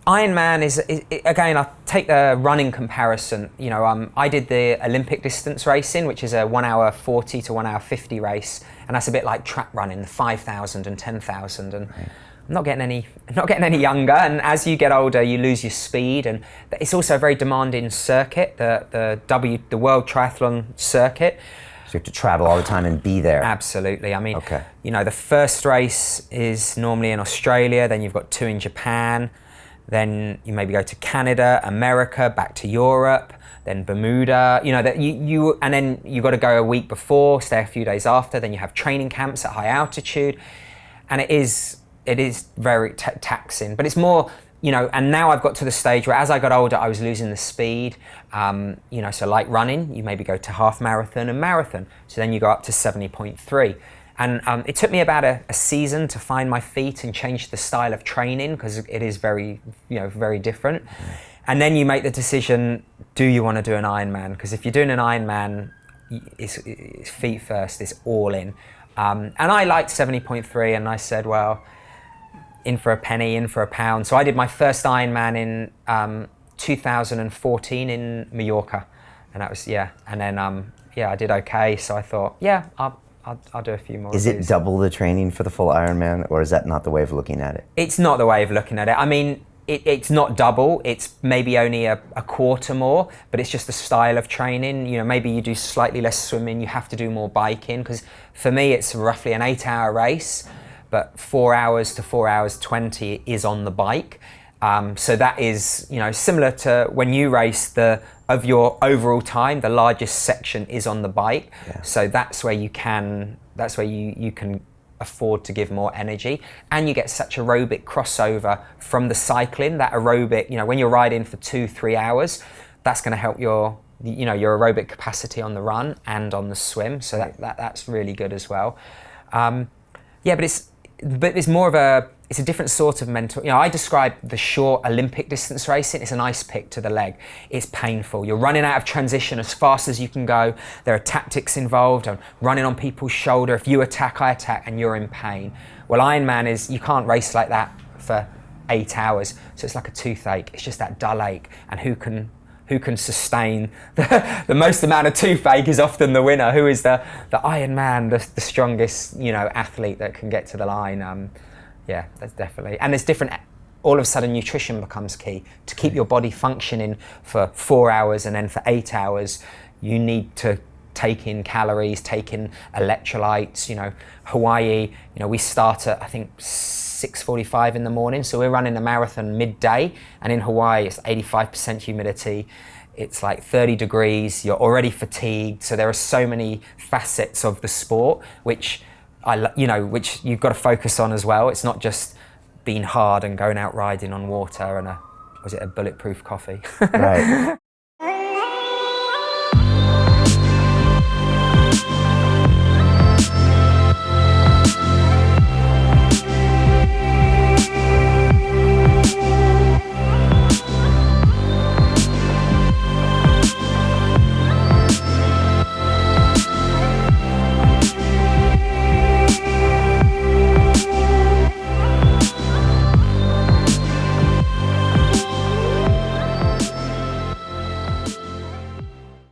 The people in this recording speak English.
Ironman is again, I'll take the running comparison. You know, I did the Olympic distance racing, which is a 1 hour 40 to 1 hour 50 race, and that's a bit like track running, the 5,000 and 10,000. And right. I'm not getting any younger. And as you get older, you lose your speed, and it's also a very demanding circuit, the World Triathlon circuit. So you have to travel all the time and be there. Absolutely. I mean, okay. You know, the first race is normally in Australia, then you've got 2 in Japan. Then you maybe go to Canada, America, back to Europe, then Bermuda. You know that and then you got to go a week before, stay a few days after. Then you have training camps at high altitude, and it is very taxing. But it's more, you know. And now I've got to the stage where, as I got older, I was losing the speed. You know, so like running, you maybe go to half marathon and marathon. So then you go up to 70.3. And it took me about a season to find my feet and change the style of training, because it is very, you know, very different. And then you make the decision, do you want to do an Ironman? Because if you're doing an Ironman, it's feet first, it's all in. And I liked 70.3, and I said, well, in for a penny, in for a pound. So I did my first Ironman in 2014 in Mallorca. And that was, yeah. And then, I did okay. So I thought, yeah, I'll do a few more. Is it double the training for the full Ironman, or is that not the way of looking at it? It's not the way of looking at it. I mean, it's not double. It's maybe only a quarter more, but it's just the style of training. You know, maybe you do slightly less swimming. You have to do more biking, because for me, it's roughly an 8-hour race, but 4 hours to 4 hours 20 is on the bike. So that is, you know, similar to when you race, of your overall time, the largest section is on the bike. Yeah. So that's where you can afford to give more energy, and you get such aerobic crossover from the cycling. That aerobic, you know, when you're riding for 2-3 hours, that's going to help your aerobic capacity on the run and on the swim. So that's really good as well. But it's more of it's a different sort of mental. You know, I describe the short Olympic distance racing. It's an ice pick to the leg. It's painful. You're running out of transition as fast as you can go. There are tactics involved. I'm running on people's shoulder. If you attack, I attack, and you're in pain. Well, Ironman is, you can't race like that for 8 hours. So it's like a toothache. It's just that dull ache. And who can sustain the most amount of toothache is often the winner. Who is the Ironman, the strongest, you know, athlete that can get to the line. Yeah, that's definitely. And there's different, all of a sudden nutrition becomes key. To keep your body functioning for 4 hours and then for 8 hours, you need to take in calories, take in electrolytes. You know, Hawaii, you know, we start at, I think, 6:45 in the morning. So we're running a marathon midday, and in Hawaii it's 85% humidity. It's like 30 degrees, you're already fatigued. So there are so many facets of the sport, which you've got to focus on as well. It's not just being hard and going out riding on water and a bulletproof coffee. Right.